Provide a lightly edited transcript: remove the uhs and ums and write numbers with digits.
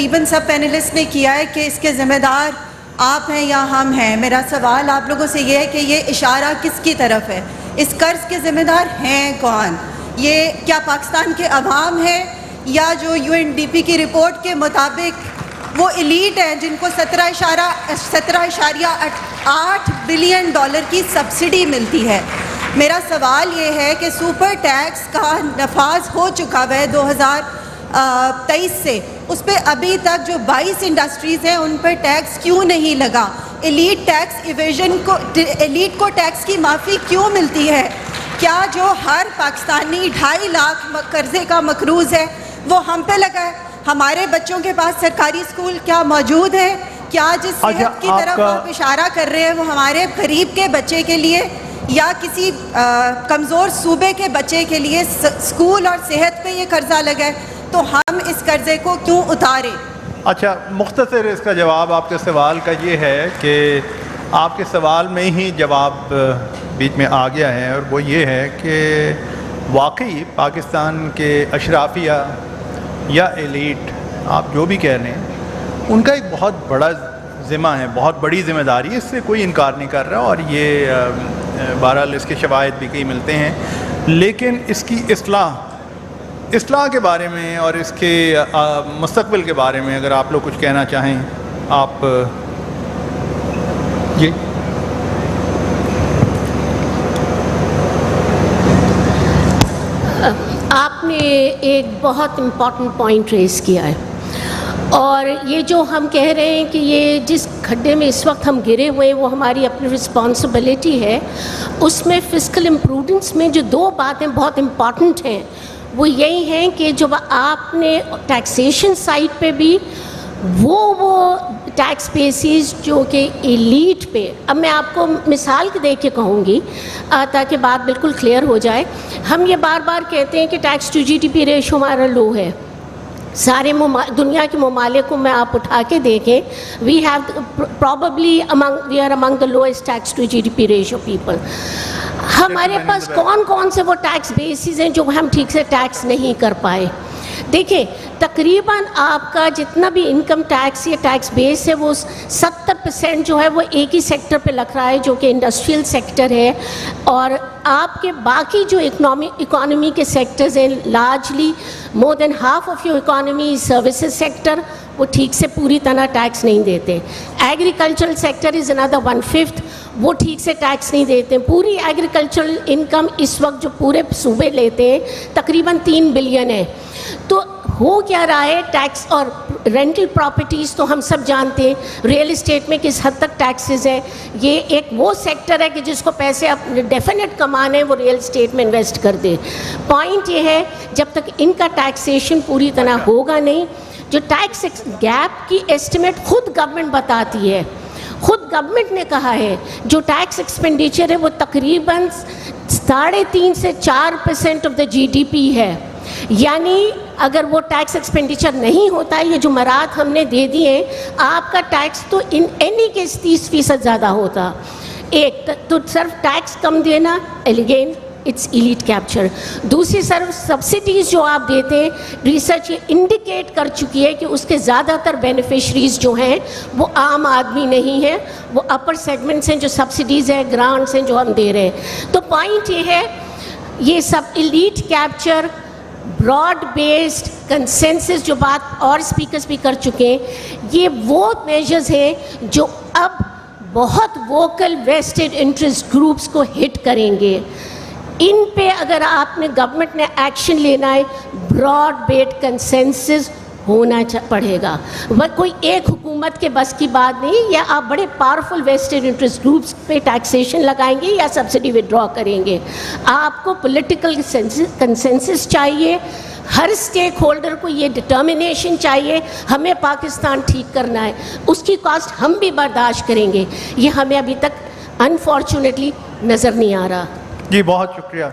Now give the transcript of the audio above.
तकरीबन सब पैनलिस्ट ने किया है कि इसके ज़िम्मेदार आप हैं या हम हैं। मेरा सवाल आप लोगों से ये है कि ये इशारा किसकी तरफ है? इस कर्ज के ज़िम्मेदार हैं कौन? ये क्या पाकिस्तान के अवाम है या जो UNDP की रिपोर्ट के मुताबिक वो एलीट हैं जिनको 17.8 बिलियन डॉलर की सब्सिडी मिलती है? मेरा सवाल ये है कि सुपर टैक्स का नफाज हो चुका है 2023 से, उस पर अभी तक जो 22 इंडस्ट्रीज़ हैं उन पर टैक्स क्यों नहीं लगा? एलीट टैक्स इवेजन को, एलीट को टैक्स की माफ़ी क्यों मिलती है? क्या जो हर पाकिस्तानी 2.5 लाख कर्जे का मकरूज़ है वो हम पे लगा है? हमारे बच्चों के पास सरकारी स्कूल क्या मौजूद है? क्या जिस सेहत की तरफ आप इशारा कर रहे हैं वो हमारे गरीब के बच्चे के लिए या किसी कमज़ोर सूबे के बच्चे के लिए स्कूल और सेहत पे ये कर्जा लगा है, तो हम इस कर्जे को क्यों उतारें? अच्छा, मुख्तसर इसका जवाब आपके सवाल का ये है कि आपके सवाल में ही जवाब बीच में आ गया है, और वो ये है कि वाकई पाकिस्तान के अशराफिया या एलीट, आप जो भी कह रहे हैं, उनका एक बहुत बड़ा ज़िम्मा है, बहुत बड़ी ज़िम्मेदारी है, इससे कोई इनकार नहीं कर रहा, और ये बहरहाल इसके शवाहिद भी कई मिलते हैं। लेकिन इसकी इस्लाह के बारे में और इसके मुस्तक़बिल के बारे में अगर आप लोग कुछ कहना चाहें, आप जी। आपने एक बहुत इम्पॉर्टेंट पॉइंट रेज़ किया है, और ये जो हम कह रहे हैं कि ये जिस खड्डे में इस वक्त हम गिरे हुए हैं वो हमारी अपनी रिस्पॉन्सिबिलिटी है, उसमें फ़िस्कल इम्प्रूडेंस में जो 2 बातें बहुत इम्पॉर्टेंट हैं वो यही हैं कि जब आपने टैक्सेशन साइड पे भी वो टैक्स बेसिस जो कि एलीट पे, अब मैं आपको मिसाल दे के कहूँगी ताकि बात बिल्कुल क्लियर हो जाए। हम ये बार बार कहते हैं कि टैक्स टू GDP रेशो हमारा लो है। सारे दुनिया के ममालिक को मैं आप उठा के देखें, we have probably we are among the lowest tax to GDP ratio people. हमारे पास कौन कौन से वो टैक्स बेसिस हैं जो हम ठीक से टैक्स नहीं कर पाए? देखिए, तकरीबन आपका जितना भी इनकम टैक्स या टैक्स बेस है वो 70% जो है वो एक ही सेक्टर पे लग रहा है जो कि इंडस्ट्रियल सेक्टर है, और आपके बाकी जो इकोनॉमी के सेक्टर्स हैं, largely more than half of your economy services sector, वो ठीक से पूरी तरह टैक्स नहीं देते। एग्रीकल्चरल सेक्टर इज़ अनदर 1/5, वो ठीक से टैक्स नहीं देते। पूरी एग्रीकल्चरल इनकम इस वक्त जो पूरे सूबे लेते हैं तकरीबन 3 बिलियन है। तो हो क्या रहा है टैक्स, और रेंटल प्रॉपर्टीज़ तो हम सब जानते हैं, रियल इस्टेट में किस हद तक टैक्सेस है। ये एक वो सेक्टर है कि जिसको पैसे अब डेफिनेट कमाने हैं वो रियल इस्टेट में इन्वेस्ट कर दे। पॉइंट ये है, जब तक इनका टैक्सेशन पूरी तरह होगा नहीं, जो टैक्स गैप की एस्टिमेट खुद गवर्नमेंट बताती है, खुद गवर्नमेंट ने कहा है जो टैक्स एक्सपेंडिचर है वो तकरीबन 3.5 से 4% ऑफ द GDP है। यानी अगर वो टैक्स एक्सपेंडिचर नहीं होता है, ये जो मराहत हमने दे दिए, आपका टैक्स तो इन एनी केस 30% ज़्यादा होता। एक तो सिर्फ टैक्स कम देना, अगेन इट्स एलीट कैप्चर। दूसरी तरफ सब्सिडीज़ जो आप देते हैं, रिसर्च ये इंडिकेट कर चुकी है कि उसके ज़्यादातर बेनिफिशरीज़ जो हैं वो आम आदमी नहीं है, वो अपर सेगमेंट्स हैं जो सब्सिडीज़ हैं, ग्रांट्स हैं जो हम दे रहे हैं। तो पॉइंट ये है, ये सब elite capture, broad based consensus जो बात और स्पीकर्स भी कर चुके हैं, ये वो मेजर्स हैं जो अब बहुत वोकल वेस्टेड इंटरेस्ट ग्रुप्स को हिट करेंगे। इन पे अगर आपने गवर्नमेंट ने एक्शन लेना है, ब्रॉड बेस्ड कंसेंसस होना पड़ेगा। वह कोई एक हुकूमत के बस की बात नहीं, या आप बड़े पावरफुल वेस्टेड इंटरेस्ट ग्रुप्स पे टैक्सेशन लगाएंगे या सब्सिडी विड्रॉ करेंगे। आपको पॉलिटिकल कंसेंसस चाहिए, हर स्टेक होल्डर को ये डिटर्मिनेशन चाहिए, हमें पाकिस्तान ठीक करना है, उसकी कॉस्ट हम भी बर्दाश्त करेंगे। ये हमें अभी तक अनफॉर्चुनेटली नज़र नहीं आ रहा। जी, बहुत शुक्रिया।